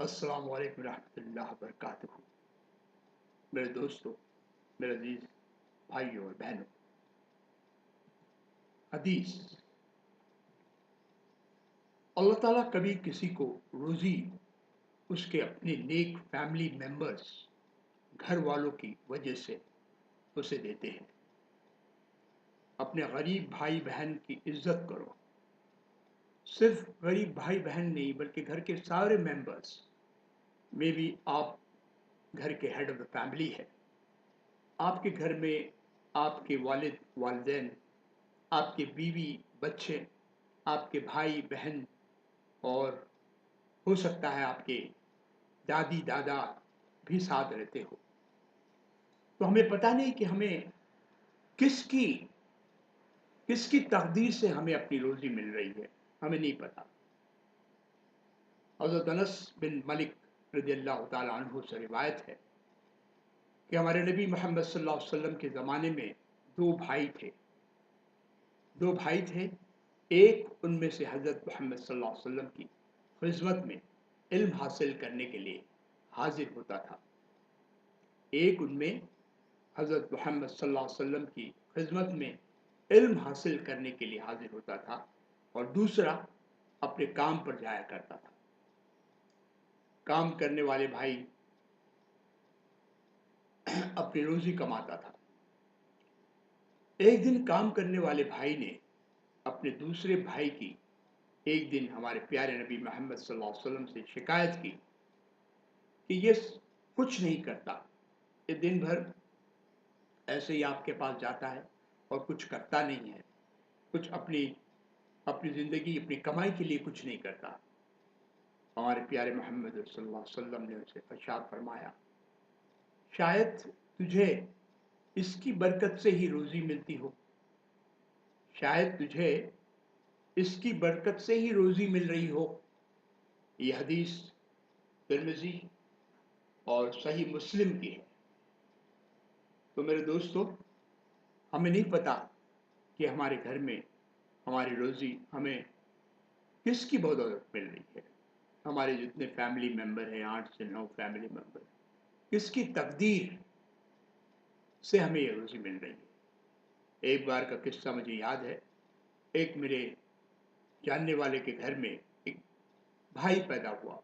السلام علیکم ورحمۃ اللہ وبرکاتہ۔ میرے دوستوں، میرے عزیز بھائیوں اور بہنوں، حدیث: اللہ تعالیٰ کبھی کسی کو روزی اس کے اپنے نیک فیملی ممبرز، گھر والوں کی وجہ سے اسے دیتے ہیں۔ اپنے غریب بھائی بہن کی عزت کرو۔ صرف غریب بھائی بہن نہیں بلکہ گھر کے سارے ممبرز میں بھی آپ گھر کے ہیڈ آف دا فیملی ہے۔ آپ کے گھر میں آپ کے والد والدین، آپ کے بیوی بچے، آپ کے بھائی بہن، اور ہو سکتا ہے آپ کے دادی دادا بھی ساتھ رہتے ہو، تو ہمیں پتہ نہیں کہ ہمیں کس کی تقدیر سے ہمیں اپنی روزی مل رہی ہے، ہمیں نہیں پتا۔ حضرت انس بن مالک رضی اللہ تعالیٰ عنہ سے روایت ہے کہ ہمارے نبی محمد صلی اللہ علیہ وسلم کے زمانے میں دو بھائی تھے۔ ایک ان میں سے حضرت محمد صلی اللہ علیہ وسلم کی خدمت میں علم حاصل کرنے کے لیے حاضر ہوتا تھا۔ ایک ان میں حضرت محمد صلی اللہ علیہ وسلم کی خدمت میں علم حاصل کرنے کے لیے حاضر ہوتا تھا، اور دوسرا اپنے کام پر جایا کرتا تھا۔ کام کرنے والے بھائی اپنی روزی کماتا تھا۔ ایک دن کام کرنے والے بھائی نے اپنے دوسرے بھائی کی ایک دن ہمارے پیارے نبی محمد صلی اللہ علیہ وسلم سے شکایت کی کہ یہ کچھ نہیں کرتا، یہ دن بھر ایسے ہی آپ کے پاس جاتا ہے اور کچھ کرتا نہیں ہے، کچھ اپنی زندگی اپنی کمائی کے لیے کچھ نہیں کرتا۔ ہمارے پیارے محمد صلی اللہ علیہ وسلم نے اسے ارشاد فرمایا، شاید تجھے اس کی برکت سے ہی روزی ملتی ہو، شاید تجھے اس کی برکت سے ہی روزی مل رہی ہو۔ یہ حدیث ترمذی اور صحیح مسلم کی ہے۔ تو میرے دوستو، ہمیں نہیں پتا کہ ہمارے گھر میں ہماری روزی ہمیں کس کی بدولت مل رہی ہے۔ ہمارے جتنے فیملی ممبر ہیں، 8 سے 9 فیملی ممبر، کس کی تقدیر سے ہمیں یہ روزی مل رہی ہے۔ ایک بار کا قصہ مجھے یاد ہے۔ ایک میرے جاننے والے کے گھر میں ایک بھائی پیدا ہوا۔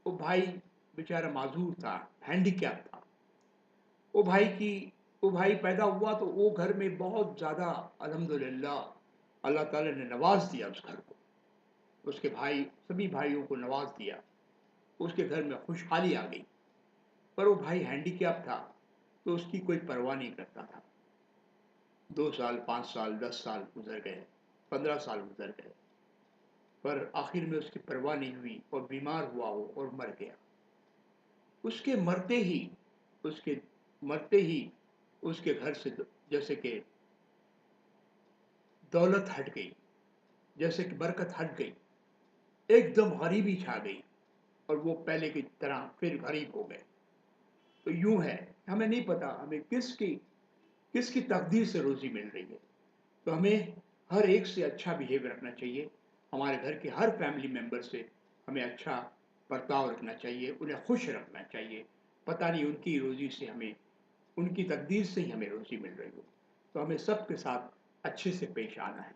وہ بھائی بیچارہ معذور تھا، ہینڈی کیپ تھا۔ وہ بھائی پیدا ہوا تو وہ گھر میں بہت زیادہ الحمدللہ اللہ تعالیٰ نے نواز دیا اس گھر کو، اس کے سبھی بھائیوں کو نواز دیا، اس کے گھر میں خوشحالی آ گئی۔ پر وہ بھائی ہینڈی کیپ تھا تو اس کی کوئی پرواہ نہیں کرتا تھا۔ 2 سال، 5 سال، 10 سال گزر گئے، 15 سال گزر گئے، پر آخر میں اس کی پرواہ نہیں ہوئی اور بیمار ہوا وہ اور مر گیا۔ اس کے مرتے ہی اس کے گھر سے جیسے کہ دولت ہٹ گئی، جیسے کہ برکت ہٹ گئی، ایک دم غریبی چھا گئی، اور وہ پہلے کی طرح پھر غریب ہو گئے۔ تو یوں ہے، ہمیں نہیں پتا ہمیں کس کی تقدیر سے روزی مل رہی ہے۔ تو ہمیں ہر ایک سے اچھا بیہیو رکھنا چاہیے، ہمارے گھر کے ہر فیملی ممبر سے ہمیں اچھا برتاؤ رکھنا چاہیے، انہیں خوش رکھنا چاہیے۔ پتہ نہیں ان کی روزی سے ان کی تقدیر سے ہی ہمیں روزی مل رہی ہو، تو ہمیں سب کے ساتھ اچھے سے پیش آنا ہے۔